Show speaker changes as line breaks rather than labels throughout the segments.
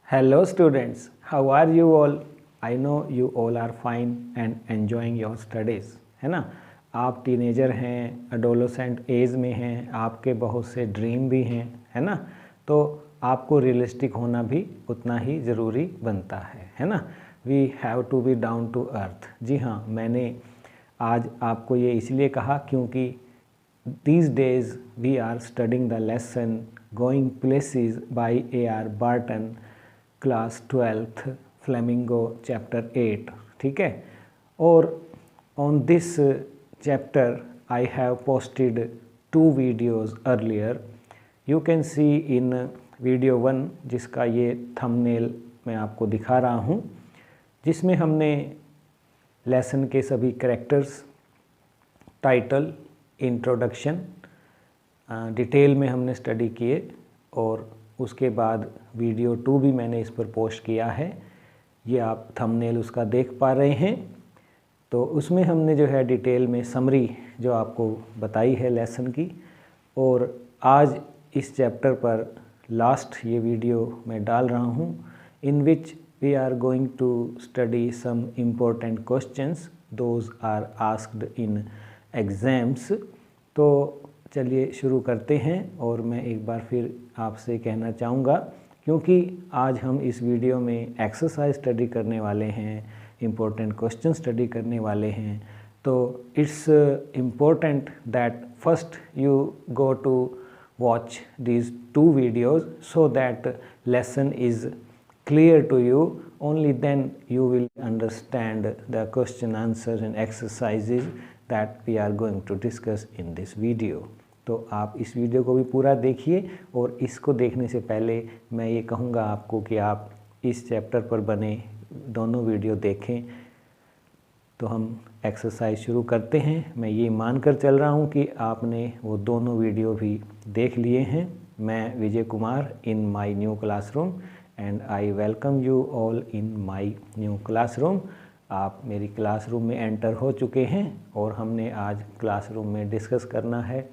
Hello students, how are you all? I know you all are fine and enjoying your studies, है ना। आप teenager हैं, adolescent as में हैं, आपके बहुत से ड्रीम भी हैं, है ना। तो आपको रियलिस्टिक होना भी उतना ही ज़रूरी बनता है ना। We have to be down to earth. जी हाँ, मैंने आज आपको ये इसलिए कहा क्योंकि these days we are studying the lesson Going Places by A.R. Barton, class 12th, Flamingo, chapter 8, ठीक है। और on this chapter I have posted 2 videos earlier. You can see in video 1 जिसका ये thumbnail मैं आपको दिखा रहा हूँ, जिसमें हमने लेसन के सभी कैरेक्टर्स, टाइटल, इंट्रोडक्शन डिटेल में हमने स्टडी किए और उसके बाद वीडियो 2 भी मैंने इस पर पोस्ट किया है। ये आप थंबनेल उसका देख पा रहे हैं। तो उसमें हमने जो है डिटेल में समरी जो आपको बताई है लेसन की। और आज इस चैप्टर पर लास्ट ये वीडियो मैं डाल रहा हूँ, in which we are going to study some important questions those are asked in exams. तो चलिए शुरू करते हैं। और मैं एक बार फिर आपसे कहना चाहूँगा, क्योंकि आज हम इस वीडियो में एक्सरसाइज स्टडी करने वाले हैं, इम्पोर्टेंट क्वेश्चन स्टडी करने वाले हैं, तो it's important that first you go to watch these 2 videos so that lesson is clear to you. Only then you will understand the question, answers and exercises that we are going to discuss in this video. तो आप इस video को भी पूरा देखिए। और इसको देखने से पहले मैं ये कहूँगा आपको कि आप इस चैप्टर पर बने दोनों वीडियो देखें। तो हम एक्सरसाइज शुरू करते हैं। मैं ये मानकर चल रहा हूँ कि आपने वो दोनों वीडियो भी देख लिए हैं। मैं Vijay Kumar in my new classroom and I welcome you all in my new classroom. आप मेरी क्लासरूम में एंटर हो चुके हैं और हमने आज क्लासरूम में डिस्कस करना है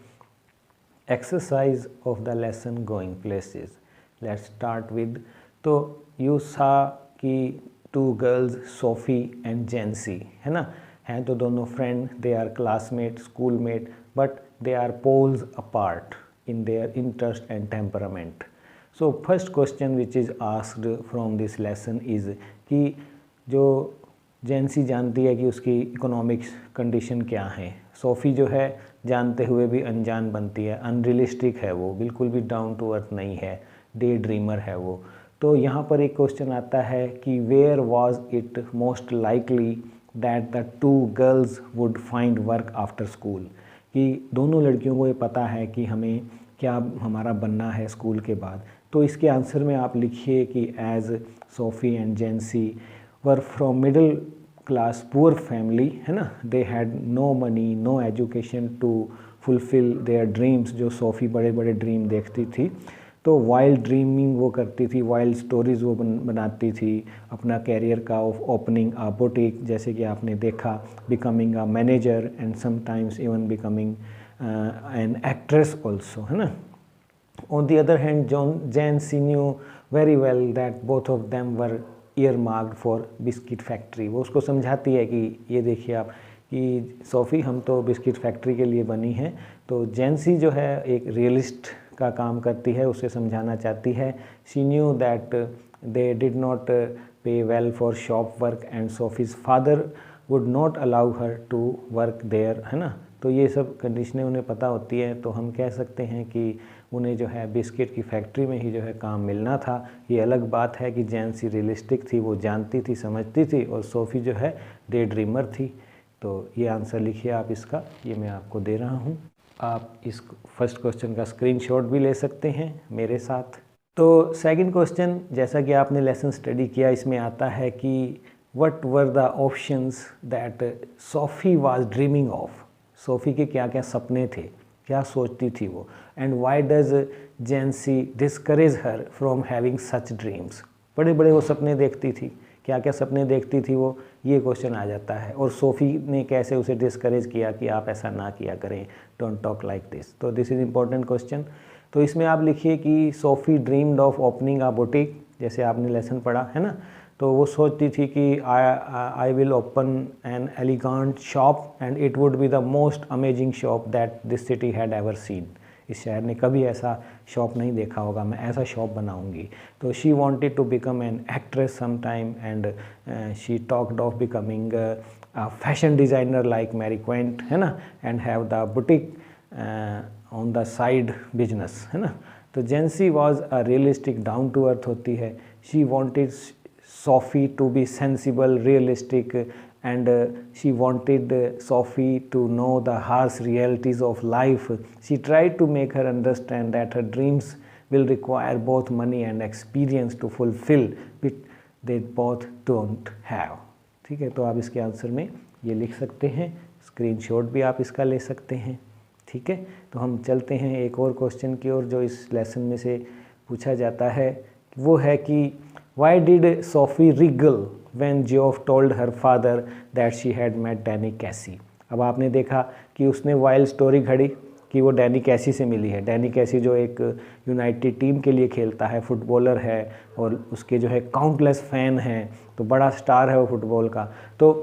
exercise of the lesson going places. Let's start with, तो यू सा कि 2 गर्ल्स सोफ़ी एंड जेंसी, है ना, हैं तो दोनों friend, they are classmate, school mate, but they are poles apart in their interest and temperament. So first question which is asked from this lesson is कि जो जेंसी जानती है कि उसकी इकोनॉमिक्स कंडीशन क्या है, सोफ़ी जो है जानते हुए भी अनजान बनती है, अनरियलिस्टिक है, वो बिल्कुल भी डाउन टू अर्थ नहीं है, डे ड्रीमर है वो। तो यहाँ पर एक क्वेश्चन आता है कि where was it most likely that the 2 girls would find work after school, कि दोनों लड़कियों को ये पता है कि हमें क्या हमारा बनना है स्कूल के बाद। तो इसके आंसर में आप लिखिए कि as Sophie and Jansie were from middle class poor family, है ना, they had no money, no education to fulfil their dreams. जो सोफ़ी बड़े बड़े ड्रीम देखती थी, तो वाइल्ड ड्रीमिंग वो करती थी, वाइल्ड स्टोरीज़ वो बनाती थी अपना कैरियर का, ऑफ ओपनिंग अ बुटीक, जैसे कि आपने देखा, becoming a manager and sometimes even becoming an actress also, है ना। On the other hand जेंसी new very well that both of them were year marked for biscuit factory. वो उसको समझाती है कि ये देखिए आप कि सोफ़ी हम तो बिस्किट फैक्ट्री के लिए बनी हैं। तो जेंसी जो है एक रियलिस्ट का काम करती है, उसे समझाना चाहती है। She knew that they did not pay well for shop work and Sophie's father would not allow her to work there, है ना। तो ये सब कंडीशनें उन्हें पता होती है। तो हम कह सकते हैं कि उन्हें जो है बिस्किट की फैक्ट्री में ही जो है काम मिलना था। ये अलग बात है कि जेंसी रियलिस्टिक थी, वो जानती थी, समझती थी, और सोफ़ी जो है डे ड्रीमर थी। तो ये आंसर लिखिए आप इसका, ये मैं आपको दे रहा हूँ। आप इस फर्स्ट क्वेश्चन का स्क्रीनशॉट भी ले सकते हैं मेरे साथ। तो सेकंड क्वेश्चन, जैसा कि आपने लेसन स्टडी किया, इसमें आता है कि what were the options that SoFi was dreaming of. SoFi के क्या क्या सपने थे, क्या सोचती थी वो, and why does जेंसी discourage her from having such dreams. बड़े बड़े वो सपने देखती थी, क्या क्या सपने देखती थी वो, ये क्वेश्चन आ जाता है। और सोफ़ी ने कैसे उसे डिस्करेज किया कि आप ऐसा ना किया करें, डोंट टॉक लाइक दिस। तो दिस इज़ इम्पोर्टेंट क्वेश्चन। तो इसमें आप लिखिए कि SoFi dreamed of opening a boutique, जैसे आपने लेसन पढ़ा है ना, तो वो सोचती थी कि I will open an elegant shop and it would be the most amazing shop that this city had ever seen. इस शहर ने कभी ऐसा शॉप नहीं देखा होगा, मैं ऐसा शॉप बनाऊंगी। तो she wanted to become an actress some time and she talked of becoming fashion designer like Mary Quant, है ना, and have the boutique on the side business, है ना। तो Jansie was a realistic, down to earth होती है। She wanted Sophie to be sensible, realistic, and she wanted Sophie to know the harsh realities of life. She tried to make her understand that her dreams will require both money and experience to fulfill, which they both don't have. ठीक है, तो आप इसके answer में ये लिख सकते हैं, स्क्रीनशॉट भी आप इसका ले सकते हैं। ठीक है, तो हम चलते हैं एक और क्वेश्चन की ओर जो इस लेसन में से पूछा जाता है। वो है कि Why did Sophie wriggle when Geoff told her father that she had met Danny Casey? अब आपने देखा कि उसने वाइल्ड स्टोरी घड़ी कि वो डैनी कैसी से मिली है। डैनी कैसी जो एक यूनाइटेड टीम के लिए खेलता है, फुटबॉलर है, और उसके जो है काउंटलेस फ़ैन हैं, तो बड़ा स्टार है वो फुटबॉल का। तो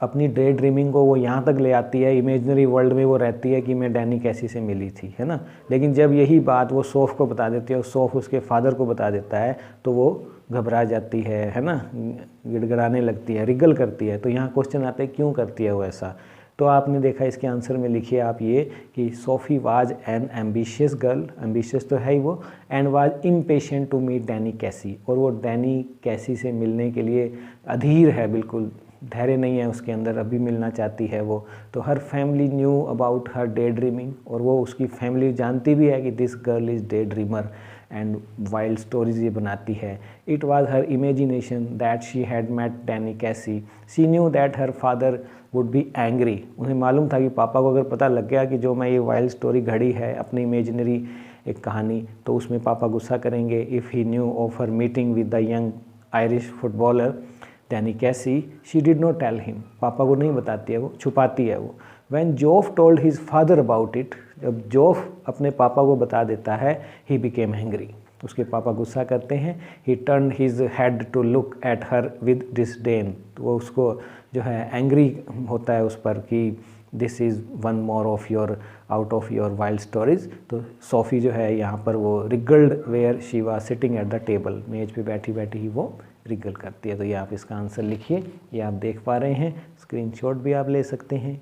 अपनी डे ड्रीमिंग को वो यहाँ तक ले आती है, इमेजनरी वर्ल्ड में वो रहती है कि मैं डैनी कैसी से मिली थी, है ना। लेकिन जब यही बात वो सौफ को बता देती है और सौफ उसके फादर को बता देता है तो वो घबरा जाती है ना, गिड़गिड़ाने लगती है, रिगल करती है। तो यहाँ क्वेश्चन आता है क्यों करती है वो ऐसा। तो आपने देखा इसके आंसर में लिखिए आप ये कि Sophie was an ambitious girl, ambitious तो है ही वो, and was impatient to meet Danny Casey, और वो डैनी कैसी से मिलने के लिए अधीर है, बिल्कुल धैर्य नहीं है उसके अंदर, अभी मिलना चाहती है वो। तो her family knew about her day dreaming, और वो उसकी फैमिली जानती भी है कि this girl is day dreamer and wild stories ये बनाती है। It was her imagination that she had met Danny Casey, she knew that her father would be angry. उन्हें मालूम था कि पापा को अगर पता लग गया कि जो मैं ये वाइल्ड स्टोरी घड़ी है अपनी इमेजिनरी एक कहानी, तो उसमें पापा गुस्सा करेंगे। If he knew of her meeting with the young Irish footballer Danny Casey, she did not tell him, पापा को नहीं बताती है वो, छुपाती है वो। When Geoff told his father about it, जब जोफ अपने पापा को बता देता है, ही बिकेम हैंग्री, उसके पापा गुस्सा करते हैं। He turn his head to look at her with disdain, तो वो उसको जो है एंग्री होता है उस पर कि this is one more of your out of your wild stories. तो सोफ़ी जो है यहाँ पर वो wriggled where she was sitting at the table, मेज पे बैठी बैठी ही वो रिगल करती है। तो ये आप इसका आंसर लिखिए, ये आप देख पा रहे हैं, स्क्रीनशॉट भी आप ले सकते हैं।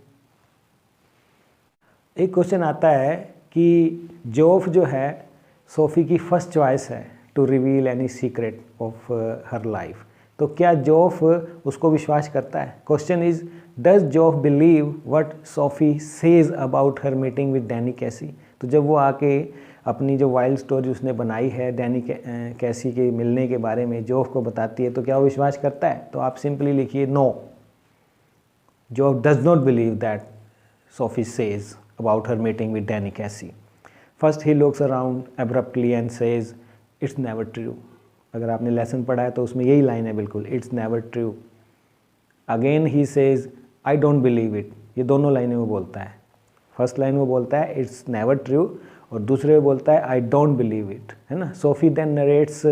एक क्वेश्चन आता है कि जोफ जो है सोफ़ी की फर्स्ट चॉइस है to reveal any secret of her life, तो क्या जोफ उसको विश्वास करता है। Question is does Geoff believe what Sophie says about her meeting with Danny Casey. तो जब वो आके अपनी जो वाइल्ड स्टोरी उसने बनाई है डैनी कैसी के मिलने के बारे में जोफ को बताती है, तो क्या वो विश्वास करता है। तो आप सिंपली लिखिए no, Geoff does not believe that Sophie says about her meeting with Danny Casey. First he looks around abruptly and says it's never true. अगर आपने लेसन पढ़ा है तो उसमें यही लाइन है बिल्कुल, it's never true. Again he says I don't believe it. ये दोनों लाइनें वो बोलता है। फर्स्ट लाइन वो बोलता है it's never true और दूसरे में बोलता है I don't believe it, है ना। SoFi then narrates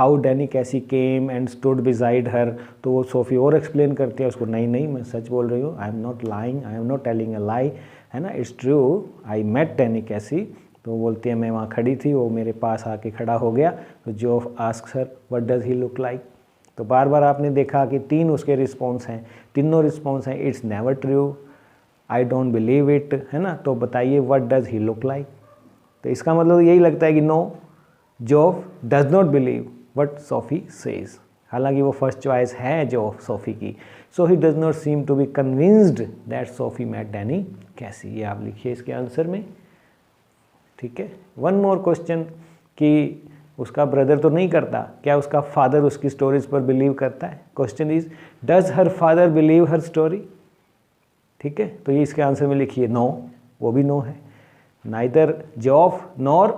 how Danny Casey came and stood beside her. तो वो सोफ़ी और एक्सप्लेन करती है उसको, नहीं नहीं मैं सच बोल रही हूँ, I am not lying, I am not telling a lie, है ना, it's true I met Danny Casey. तो बोलती है मैं वहाँ खड़ी थी, वो मेरे पास आके खड़ा हो गया। तो Geoff asks her what does he look like. तो बार बार आपने देखा कि तीन उसके रिस्पॉन्स हैं, तीनों रिस्पॉन्स हैं it's never true, I don't believe it, है ना। तो बताइए what does he look like. तो इसका मतलब यही लगता है कि no, Geoff does not believe what Sophie says. हालांकि वो फर्स्ट चॉइस है जो सोफ़ी की। So he does not seem to be convinced that Sophie met Danny Casey. ये आप लिखिए इसके आंसर में, ठीक है। वन मोर क्वेश्चन कि उसका ब्रदर तो नहीं करता, क्या उसका फादर उसकी स्टोरीज पर बिलीव करता है। Question is does her father believe her story, ठीक है। तो ये इसके आंसर में लिखिए नो, वो भी नो है। Neither Geoff nor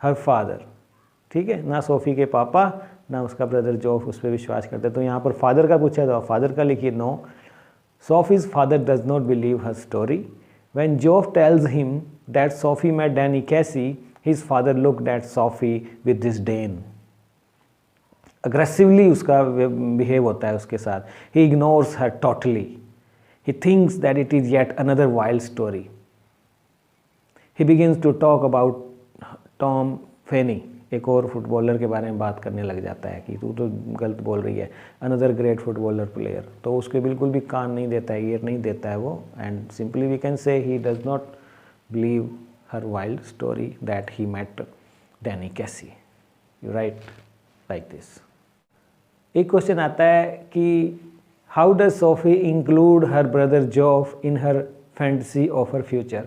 her father, ठीक है, ना सोफ़ी के पापा ना उसका ब्रदर जोफ उस पर विश्वास करते। तो यहाँ पर फादर का पूछा तो फादर का लिखिए no, Sophie's father does not believe her story. When Joff tells him that Sophie met Danny Casey, his father looked at Sophie with disdain. Aggressively उसका बिहेव होता है उसके साथ. He ignores her totally. He thinks that it is yet another wild story. He begins to talk about Tom Finney. एक और footballer के बारे में बात करने लग जाता है कि तू तो गलत बोल रही है, अनदर ग्रेट फुटबॉलर प्लेयर. तो उसके बिल्कुल भी कान नहीं देता है, ईयर नहीं देता है वो. And simply we can say he does not believe her wild story that he met Danny Casey. You write like this. एक क्वेश्चन आता है कि how does Sophie include her brother Geoff in her fantasy of her future.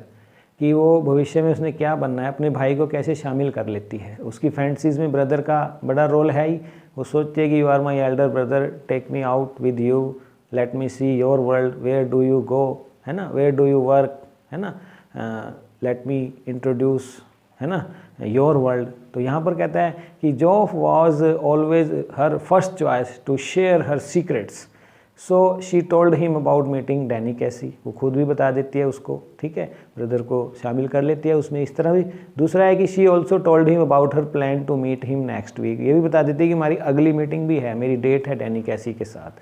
कि वो भविष्य में उसने क्या बनना है, अपने भाई को कैसे शामिल कर लेती है. उसकी फैंटेसीज में ब्रदर का बड़ा रोल है ही. वो सोचती है कि you are my elder brother, take me out with you, let me see your world, where do you go, है ना, वेयर डू यू वर्क, है ना, लेट मी इंट्रोड्यूस, है ना, योर वर्ल्ड. तो यहाँ पर कहता है कि Geoff was always her first choice to share her secrets. So she told him about meeting Danny Casey. वो खुद भी बता देती है उसको, ठीक है, ब्रदर को शामिल कर लेती है उसमें. इस तरह भी दूसरा है कि she also told him about her plan to meet him next week. ये भी बता देती है कि हमारी अगली मीटिंग भी है, मेरी डेट है डैनी कैसी के साथ.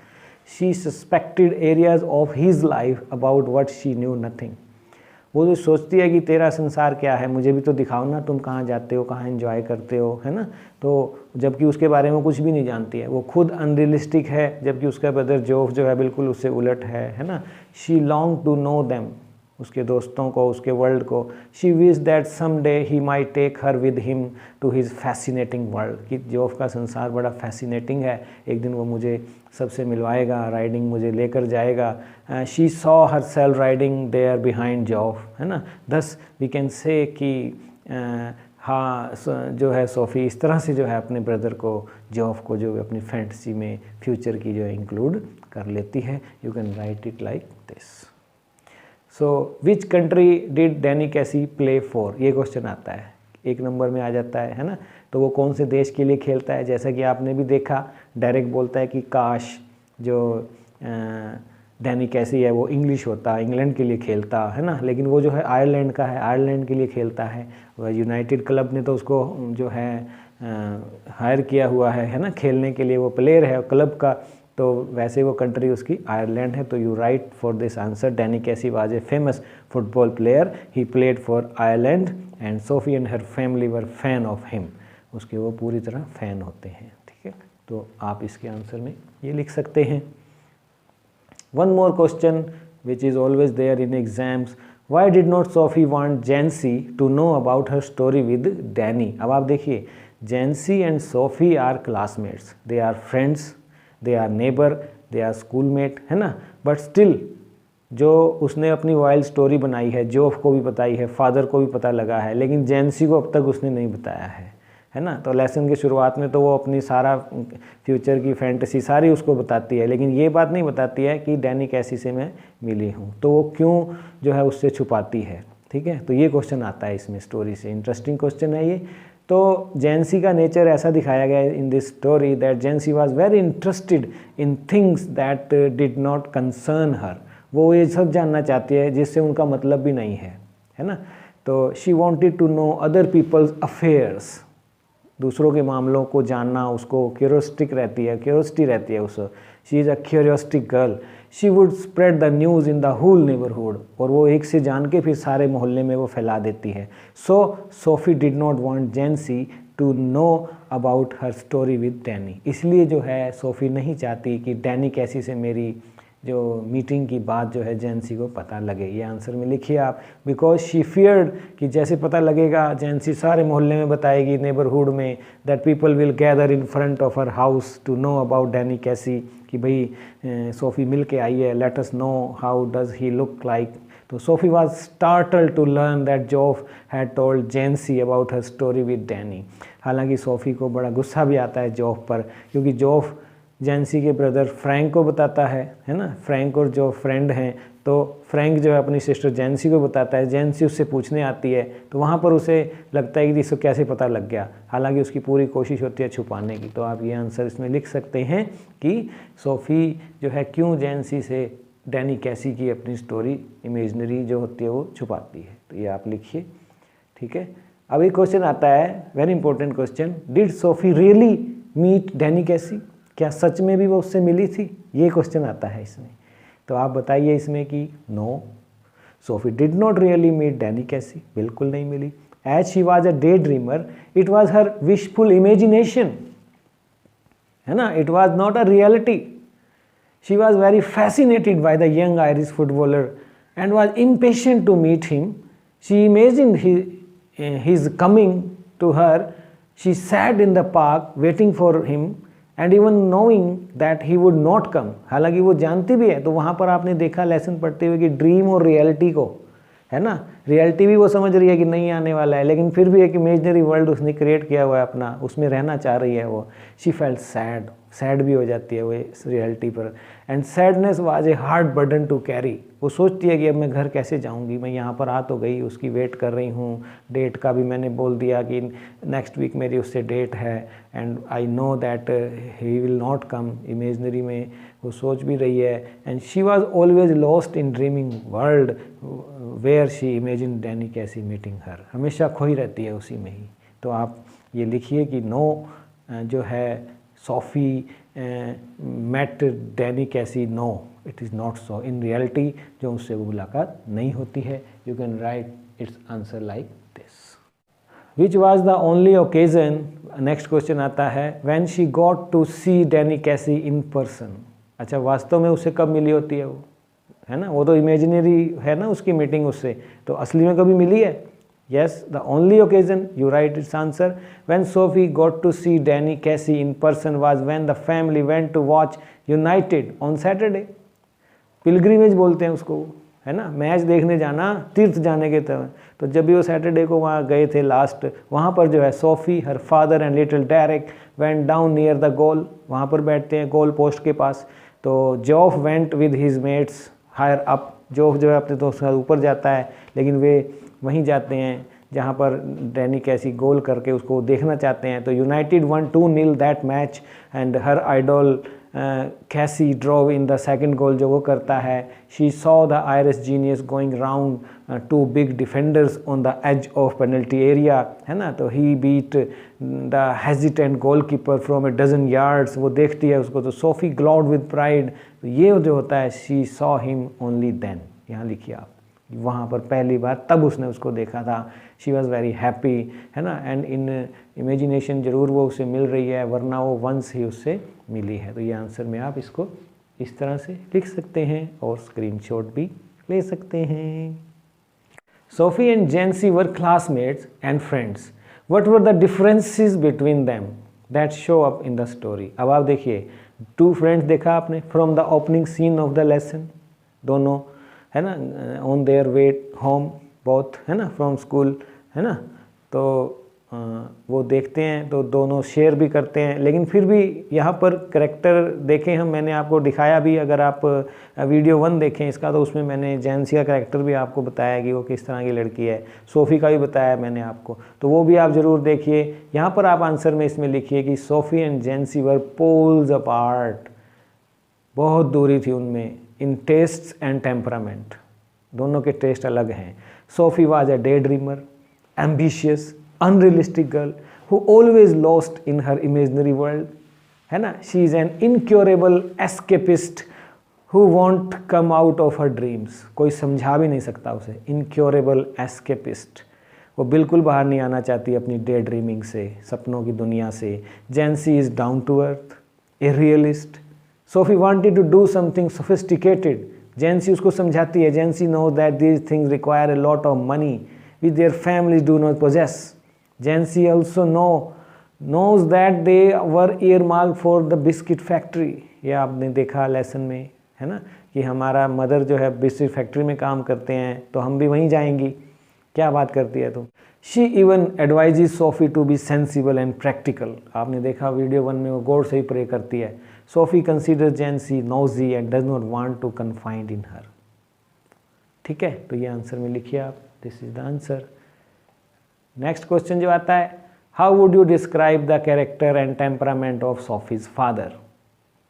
She suspected areas of his life about what she knew nothing. वो जो सोचती है कि तेरा संसार क्या है, मुझे भी तो दिखाओ ना, तुम कहाँ जाते हो, कहाँ एंजॉय करते हो, है ना. तो जबकि उसके बारे में कुछ भी नहीं जानती है. वो खुद अनरियलिस्टिक है, जबकि उसका ब्रदर जॉफ जो है बिल्कुल उससे उलट है ना. She long to know them, उसके दोस्तों को, उसके वर्ल्ड को. She wish that some day he might take her with him to his fascinating world. कि जॉफ का संसार बड़ा फैसिनेटिंग है, एक दिन वो मुझे सबसे मिलवाएगा, राइडिंग मुझे लेकर जाएगा. She saw herself riding there behind Geoff, है ना. दस वी कैन से कि हाँ जो है सोफ़ी इस तरह से जो है अपने ब्रदर को, जॉफ को जो अपनी फैंटेसी में फ्यूचर की जो है इंक्लूड कर लेती है. You can right it like this. So which country did Danny कैसी प्ले फॉर. ये क्वेश्चन आता है, एक नंबर में आ जाता है ना. तो वो कौन से देश के लिए खेलता है. जैसा कि आपने भी देखा, डायरेक्ट बोलता है कि काश जो डैनी कैसी है वो इंग्लिश होता, इंग्लैंड के लिए खेलता, है ना. लेकिन वो जो है आयरलैंड का है, आयरलैंड के लिए खेलता है. यूनाइटेड क्लब ने तो उसको जो है हायर किया हुआ है ना, खेलने के लिए. वो प्लेयर है क्लब का, तो वैसे वो कंट्री उसकी आयरलैंड है. तो you right for this answer. Danny कैसी was a famous football player. He played for Ireland and Sophie and her family were fan of him. उसके वो पूरी तरह फ़ैन होते हैं, ठीक है. तो आप इसके आंसर में ये लिख सकते हैं. One more question which is always there in exams. Why did not Sophie want Jansie to know about her story with Danny. अब आप देखिए, Jansie and Sophie are classmates, they are friends, they are neighbour, they are schoolmate, है ना. But still जो उसने अपनी wild story बनाई है, जॉफ को भी बताई है, फादर को भी पता लगा है, लेकिन जैंसी को अब तक उसने नहीं बताया है ना. तो लेसन की शुरुआत में तो वो अपनी सारा फ्यूचर की फैंटेसी सारी उसको बताती है, लेकिन ये बात नहीं बताती है कि डैनी कैसी से मैं मिली हूँ. तो वो क्यों जो है उससे छुपाती है, ठीक है. तो ये क्वेश्चन आता है इसमें स्टोरी से. इंटरेस्टिंग क्वेश्चन है ये. तो जैंसी का नेचर ऐसा दिखाया गया है in this story that Jansie was very interested in things that did not concern her. वो ये सब जानना चाहती है जिससे उनका मतलब भी नहीं है ना. तो she wanted to know other people's affairs. दूसरों के मामलों को जानना उसको क्यूरियोसिटी रहती है उसको. She is a curiositic girl. She would spread the news in the whole neighbourhood. और वो एक से जान के फिर सारे मोहल्ले में वो फैला देती है. So Sophie did not want Jansie to know about her story with Danny. इसलिए जो है सोफ़ी नहीं चाहती कि डैनी कैसी से मेरी जो मीटिंग की बात जो है जैंसी को पता लगे. ये आंसर में लिखिए आप. बिकॉज शी फियर्ड कि जैसे पता लगेगा जैंसी सारे मोहल्ले में बताएगी, नेबरहुड में, that people will gather in front of her house to know about Danny Casey. कि भाई सोफ़ी मिल के आई है, let us know how does he look like. तो Sophie was startled to learn that Geoff had told Jansie about her story with Danny. हालांकि Sophie को बड़ा गुस्सा भी आता है जॉफ पर, क्योंकि जॉफ जैंसी के ब्रदर फ्रैंक को बताता है ना. फ्रैंक और जो फ्रेंड हैं, तो फ्रैंक जो है अपनी सिस्टर जैंसी को बताता है. जैंसी उससे पूछने आती है, तो वहाँ पर उसे लगता है कि इसको कैसे पता लग गया. हालांकि उसकी पूरी कोशिश होती है छुपाने की. तो आप ये आंसर इसमें लिख सकते हैं कि सोफ़ी जो है क्यों जैंसी से डैनी कैसी की अपनी स्टोरी इमेजनरी जो होती है वो छुपाती है. तो ये आप लिखिए, ठीक है. अब एक क्वेश्चन आता है, very important question. Did Sophie really meet Danny Casey, क्या सच में भी वो उससे मिली थी, ये क्वेश्चन आता है इसमें। तो आप बताइए इसमें कि no, Sophie did not really meet Danny Casey, बिल्कुल नहीं मिली। As she was a day dreamer it was her wishful imagination, है ना, it was not a reality. She was very fascinated by the young Irish footballer and was impatient to meet him. She imagined his coming to her. She sat in the park waiting for him and even knowing that he would not come. हालांकि वो जानती भी है, तो वहाँ पर आपने देखा लेसन पढ़ते हुए कि ड्रीम और रियलिटी को, है ना, रियलिटी भी वो समझ रही है कि नहीं आने वाला है, लेकिन फिर भी एक इमेजनरी वर्ल्ड उसने क्रिएट किया हुआ है अपना, उसमें रहना चाह रही है वो। शी फेल्ट सैड, सैड भी हो जाती है वो इस रियलिटी पर। And sadness was a hard burden to carry, वो सोचती है कि अब मैं घर कैसे जाऊंगी, मैं यहाँ पर आ तो गई, उसकी वेट कर रही हूँ, डेट का भी मैंने बोल दिया कि नेक्स्ट वीक मेरी उससे डेट है, and I know that he will not come, imaginary में वो सोच भी रही है। And she was always lost in dreaming world where she imagine Danny Casey meeting her, हमेशा खोई रहती है उसी में ही। तो आप ये लिखिए कि नो जो है Sophie met Danny Casey, no it is not so, in reality जो उससे वो मुलाकात नहीं होती है। You can write its answer like this. Which was the only occasion, next question आता है, when she got to see Danny Casey in person. अच्छा, वास्तव में उससे कब मिली होती है वो, है ना, वो तो इमेजिनरी है ना उसकी मीटिंग उससे, तो असली में कभी मिली है। Yes, the only occasion, you write its answer, when Sophie got to see Danny Casey in person was when the family went to watch United on Saturday. Pilgrimage बोलते हैं उसको, है ना, मैच देखने जाना, तीर्थ जाने के तरह। तो जब भी वो सैटरडे को वहाँ गए थे लास्ट, वहाँ पर जो है Sophie, her father and little Derek went down near the goal, वहाँ पर बैठते हैं गोल पोस्ट के पास। तो Geoff went with his mates higher up, Geoff जो है अपने दोस्त के साथ ऊपर जाता है, लेकिन वे वहीं जाते हैं जहाँ पर डैनी कैसी गोल करके उसको देखना चाहते हैं। तो United won 2-0 that match and her idol Casey drove in the second goal जो वो करता है। She saw the Irish genius going round 2 big defenders on the edge of penalty area, है ना, तो he beat the hesitant goal keeper from a dozen yards, वो देखती है उसको। तो सोफी ग्लॉड विद प्राइड, तो ये जो होता है she saw him only then, यहाँ लिखिए आप, वहाँ पर पहली बार तब उसने उसको देखा था। शी वॉज़ वेरी हैप्पी, है ना, एंड इन इमेजिनेशन ज़रूर वो उसे मिल रही है, वरना वो वंस ही उससे मिली है। तो ये आंसर में आप इसको इस तरह से लिख सकते हैं और स्क्रीनशॉट भी ले सकते हैं। Sophie and Jansie were classmates and friends, what were the differences between them that show up in the story. अब आप देखिए, 2 फ्रेंड्स देखा आपने from the opening scene of the lesson, दोनों, है ना, on their way home both, है ना, फ्रॉम स्कूल, है ना, तो वो देखते हैं तो दोनों शेयर भी करते हैं। लेकिन फिर भी यहाँ पर करेक्टर देखें हम, मैंने आपको दिखाया भी, अगर आप वीडियो 1 देखें इसका, तो उसमें मैंने जेंसी का करेक्टर भी आपको बताया कि वो किस तरह की लड़की है, सोफ़ी का भी बताया मैंने आपको, तो वो भी आप ज़रूर देखिए। यहाँ पर आप आंसर में इसमें लिखिए कि Sophie and Jansie were poles apart, बहुत दूरी थी उनमें, इन टेस्ट्स एंड टेम्परामेंट, दोनों के टेस्ट अलग हैं। SoFi was a day dreamer, ambitious, unrealistic girl who always lost in her imaginary world, है ना। She is an incurable escapist who want come out of her dreams, कोई समझा भी नहीं सकता उसे, इनक्योरेबल एस्केपिस्ट, वो बिल्कुल बाहर नहीं आना चाहती अपनी डे ड्रीमिंग से, सपनों की दुनिया से। Jansie is down to earth, a realist. Sophie wanted to do something sophisticated, Jansie उसको समझाती है, Jansie knew that these things require a lot of money which their families do not possess. Jansie also knows that they were earmarked for the biscuit factory, ये आपने देखा lesson में, है ना, कि हमारा मदर जो है बिस्किट फैक्ट्री में काम करते हैं तो हम भी वहीं जाएंगी। क्या बात करती है तुम। She even advises Sophie to be sensible and practical, आपने देखा वीडियो 1 में वो गौर से ही प्रे करती है। Sophie consider Jansie nosey and does not want to confined in her, ठीक है, तो ये आंसर में लिखिए आप, this is the answer. Next question जो आता है, how would you describe the character and temperament of Sophie's father.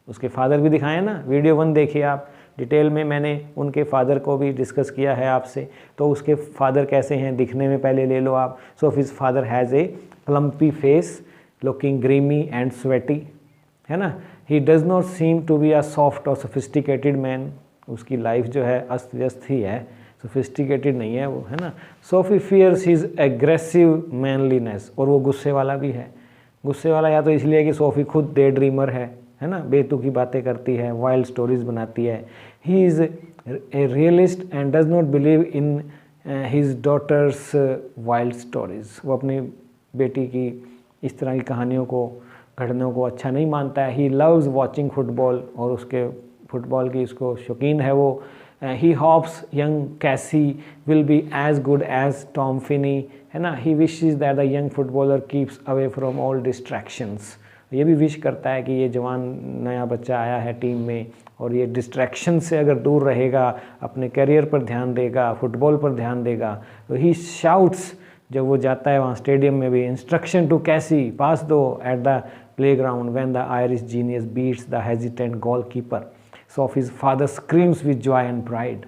उसके फादर भी दिखाएं ना, वीडियो 1 देखिए आप, डिटेल में मैंने उनके फादर को भी डिस्कस किया है आपसे, तो उसके फादर कैसे हैं दिखने में पहले ले लो आप। Sophie's father has a plumpy face looking grimy and sweaty, है ना। He does not seem to be a soft और सोफिस्टिकेटेड मैन, उसकी लाइफ जो है अस्त व्यस्त ही है, सोफिस्टिकेटेड नहीं है वो, है ना। Sophie fears his aggressive manliness, और वो गुस्से वाला भी है। गुस्से वाला या तो इसलिए कि सोफी खुद डे ड्रीमर है ना, बेतुकी बातें करती है, वाइल्ड स्टोरीज बनाती है। He is a realist and does not believe in his daughter's wild stories, वो अपनी बेटी की इस तरह की कहानियों को, घटनाओं को अच्छा नहीं मानता है। ही लव्स वॉचिंग फुटबॉल, और उसके फुटबॉल की उसको शौकीन है वो। He hopes young Casey will be as good as Tom Finney, है ना। He wishes that the young footballer keeps away from all distractions, ये भी विश करता है कि ये जवान नया बच्चा आया है टीम में और ये डिस्ट्रैक्शन से अगर दूर रहेगा, अपने करियर पर ध्यान देगा, फुटबॉल पर ध्यान देगा। तो ही शाउट्स, जब वो जाता है वहाँ स्टेडियम में भी, इंस्ट्रक्शन टू कैसी, पास दो at the playground when the Irish genius beats the hesitant goalkeeper. Sophie's father screams with joy and pride,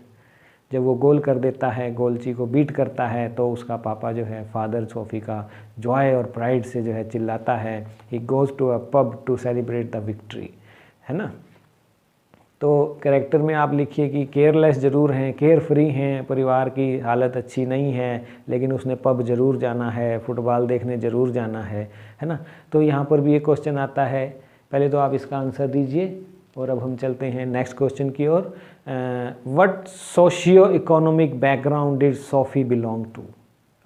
जब वो गोल कर देता है, गोलची को बीट करता है, तो उसका पापा जो है, फादर सोफ़ी का, जॉय और प्राइड से जो है चिल्लाता है। He goes to a pub to celebrate the victory, है ना। तो कैरेक्टर में आप लिखिए कि केयरलेस ज़रूर हैं, केयर फ्री हैं, परिवार की हालत अच्छी नहीं है, लेकिन उसने पब ज़रूर जाना है, फुटबॉल देखने ज़रूर जाना है ना। तो यहाँ पर भी एक क्वेश्चन आता है, पहले तो आप इसका आंसर दीजिए, और अब हम चलते हैं नेक्स्ट क्वेश्चन की ओर। What socio economic background did Sophie belong to.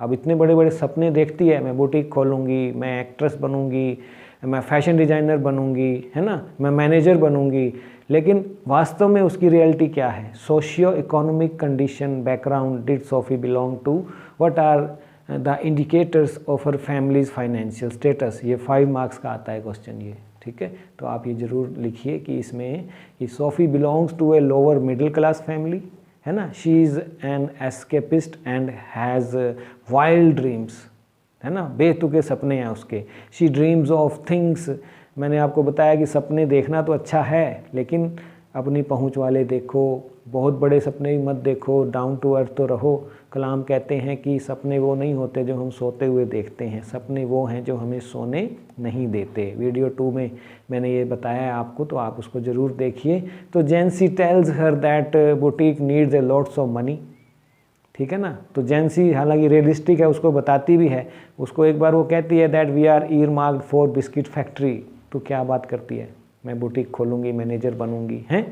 अब इतने बड़े बड़े सपने देखती है, मैं बुटीक खोलूँगी, मैं एक्ट्रेस बनूँगी, मैं फैशन डिज़ाइनर बनूँगी, है ना, मैं मैनेजर बनूँगी, लेकिन वास्तव में उसकी रियलिटी क्या है। Socio economic condition background did Sophie belong to, what are the indicators of her family's financial status. ये 5 मार्क्स का आता है क्वेश्चन ये, ठीक है। तो आप ये ज़रूर लिखिए कि इसमें कि Sophie belongs to a lower middle class family, है ना। She is an escapist and has wild dreams, है ना, बेतुके सपने हैं उसके। शी ड्रीम्स ऑफ थिंग्स, मैंने आपको बताया कि सपने देखना तो अच्छा है, लेकिन अपनी पहुंच वाले देखो, बहुत बड़े सपने भी मत देखो, डाउन टू अर्थ तो रहो। कलाम कहते हैं कि सपने वो नहीं होते जो हम सोते हुए देखते हैं, सपने वो हैं जो हमें सोने नहीं देते। वीडियो 2 में मैंने ये बताया है आपको, तो आप उसको ज़रूर देखिए। तो Jansie tells her that boutique needs a lots of money, ठीक है ना। तो जेंसी हालांकि रियलिस्टिक है, उसको बताती भी है। उसको एक बार वो कहती है that we are earmarked for biscuit factory. तो क्या बात करती है, मैं बुटीक खोलूँगी, मैनेजर बनूँगी, हैं,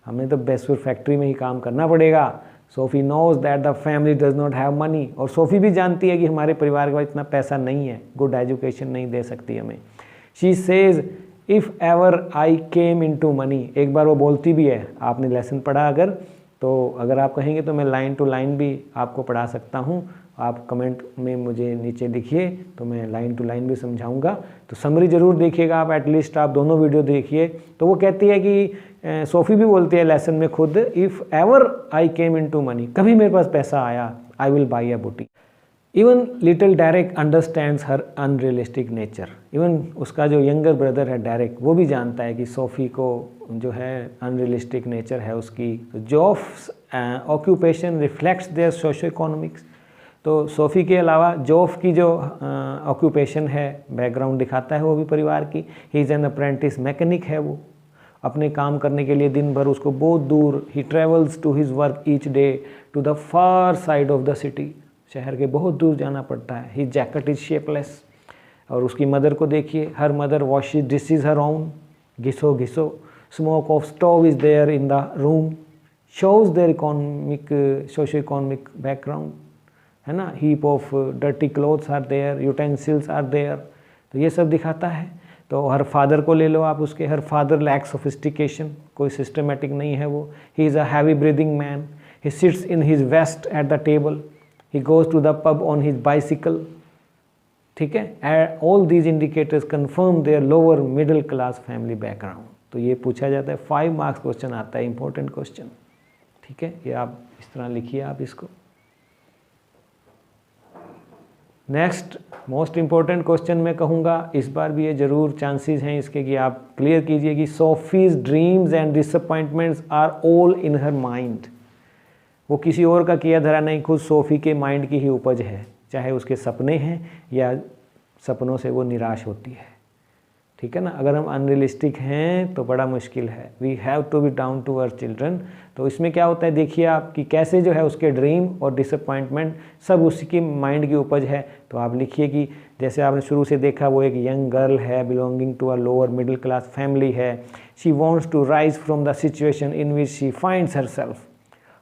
हमें तो बिस्कुट फैक्ट्री में ही काम करना पड़ेगा। Sophie knows that the family does not have money, और सोफ़ी भी जानती है कि हमारे परिवार के पास इतना पैसा नहीं है, गुड एजुकेशन नहीं दे सकती हमें। She says if ever I came into money, एक बार वो बोलती भी है, आपने लेसन पढ़ा अगर, तो अगर आप कहेंगे तो मैं लाइन टू लाइन भी आपको पढ़ा सकता हूँ। आप कमेंट में मुझे नीचे लिखिए तो मैं लाइन टू लाइन भी समझाऊंगा। तो समरी ज़रूर देखिएगा आप, एटलीस्ट आप दोनों वीडियो देखिए। तो वो कहती है कि सोफ़ी भी बोलती है लेसन में खुद, if ever I came into money, कभी मेरे पास पैसा आया, I will by a boutique. Even little Derek understands her unrealistic nature, even उसका जो यंगर ब्रदर है डेरेक, वो भी जानता है कि सोफ़ी को जो है अनरियलिस्टिक नेचर है उसकी। Geoff's occupation reflects their socio economics, तो सोफ़ी के अलावा जॉफ की जो ऑक्यूपेशन है, बैकग्राउंड दिखाता है वो भी परिवार की। He is an apprentice mechanic है वो, अपने काम करने के लिए दिन भर उसको बहुत दूर, he travels to his work each day to the far side of the city, शहर के बहुत दूर जाना पड़ता है। ही जैकेट इज़ शेपलेस, और उसकी मदर को देखिए, her mother washes dishes her own, घिसो घिसो, smoke of stove is there in the room, shows their economic socio economic background, है ना। Heap of dirty clothes are there, utensils are there, तो ये सब दिखाता है। तो हर फादर को ले लो आप उसके, हर फादर लैक सोफिस्टिकेशन, कोई सिस्टमेटिक नहीं है वो। He is a heavy breathing man, he sits in his vest at the table, he goes to the pub on his bicycle, ठीक है। all these indicators confirm their lower middle class family background। तो ये पूछा जाता है, 5 marks question आता है, important question, ठीक है। ये आप इस तरह लिखिए आप इसको। नेक्स्ट मोस्ट इम्पॉर्टेंट क्वेश्चन मैं कहूँगा, इस बार भी ये ज़रूर चांसेस हैं इसके कि आप क्लियर कीजिए कि Sophie's dreams and disappointments are all in her mind. वो किसी और का किया धरा नहीं, खुद सोफ़ी के माइंड की ही उपज है, चाहे उसके सपने हैं या सपनों से वो निराश होती है। ठीक है ना, अगर हम अनरियलिस्टिक हैं तो बड़ा मुश्किल है। We have to be down to earth children. तो इसमें क्या होता है, देखिए आप कि कैसे जो है उसके ड्रीम और डिसअपॉइंटमेंट सब उसकी माइंड की उपज है। तो आप लिखिए कि जैसे आपने शुरू से देखा, वो एक यंग गर्ल है belonging to a lower middle class family है। She wants to rise from the situation in which she finds herself.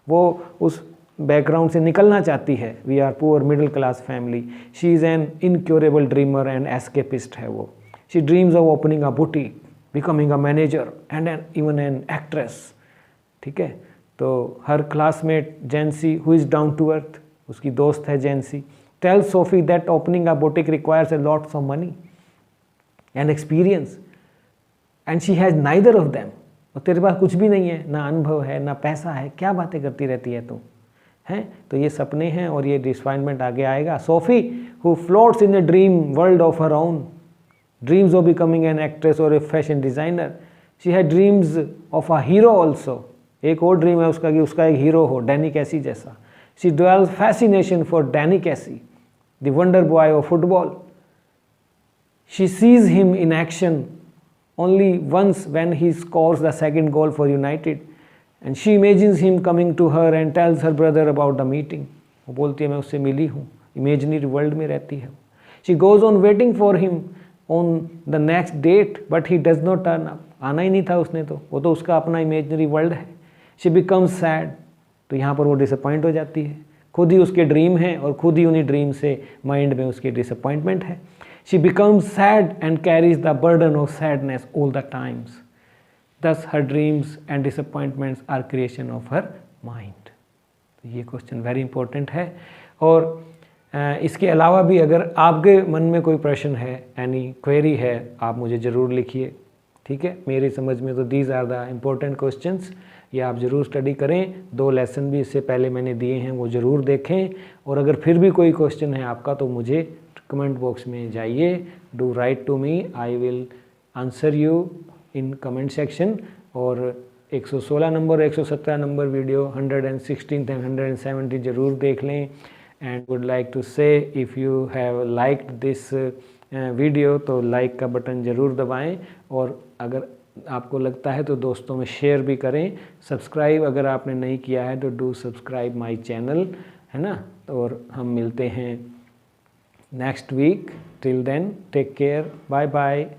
वो उस बैकग्राउंड से निकलना चाहती है। We are poor middle class family. She is an incurable dreamer and escapist है वो। She dreams of opening a boutique, becoming a manager and even an actress. ठीक है, तो her classmate Jency who is down to earth, उसकी दोस्त है जेंसी, tells Sophie that opening a boutique requires a lot of money and experience and she has neither of them. और तेरे पास कुछ भी नहीं है, ना अनुभव है ना पैसा है, क्या बातें करती रहती है तू, हैं? तो ये सपने हैं और ये डिसअपॉइंटमेंट आगे आएगा। Sophie who floats in a dream world of her own, dreams of becoming an actress or a fashion designer. She had dreams of a hero also. एक और ड्रीम है उसका कि उसका एक हीरो हो, डैनी कैसी जैसा। She develops fascination for Danny Casey, the wonder boy of football. She sees him in action only once when he scores the second goal for United, and she imagines him coming to her and tells her brother about the meeting. वो बोलती है मैं उससे मिली हूँ, imaginary world में रहती है। She goes on waiting for him on the next date but he does not turn up. आना ही नहीं था उसने, तो वो तो उसका अपना इमेजिनरी वर्ल्ड है। She becomes sad, तो यहाँ पर वो डिसअपॉइंट हो जाती है। खुद ही उसके ड्रीम हैं और खुद ही उन्हीं ड्रीम से माइंड में उसकी डिसअपॉइंटमेंट है। She becomes sad and carries the burden of sadness all the times. Thus her dreams and disappointments are creation of her mind. तो ये क्वेश्चन वेरी इंपॉर्टेंट है। और इसके अलावा भी अगर आपके मन में कोई प्रश्न है, एनी क्वेरी है, आप मुझे ज़रूर लिखिए। ठीक है, मेरी समझ में तो these are the important questions, ये आप ज़रूर स्टडी करें। 2 लेसन भी इससे पहले मैंने दिए हैं, वो ज़रूर देखें। और अगर फिर भी कोई क्वेश्चन है आपका तो मुझे कमेंट बॉक्स में जाइए, do write to me, I will answer you in comment section. और 116 नंबर 117 नंबर वीडियो 116 एंड 170 ज़रूर देख लें। and would like to say if you have liked this video तो लाइक का बटन ज़रूर दबाएं, और अगर आपको लगता है तो दोस्तों में शेयर भी करें। सब्सक्राइब अगर आपने नहीं किया है तो डू सब्सक्राइब माय चैनल, है ना। और हम मिलते हैं next week. Till then take care, bye bye.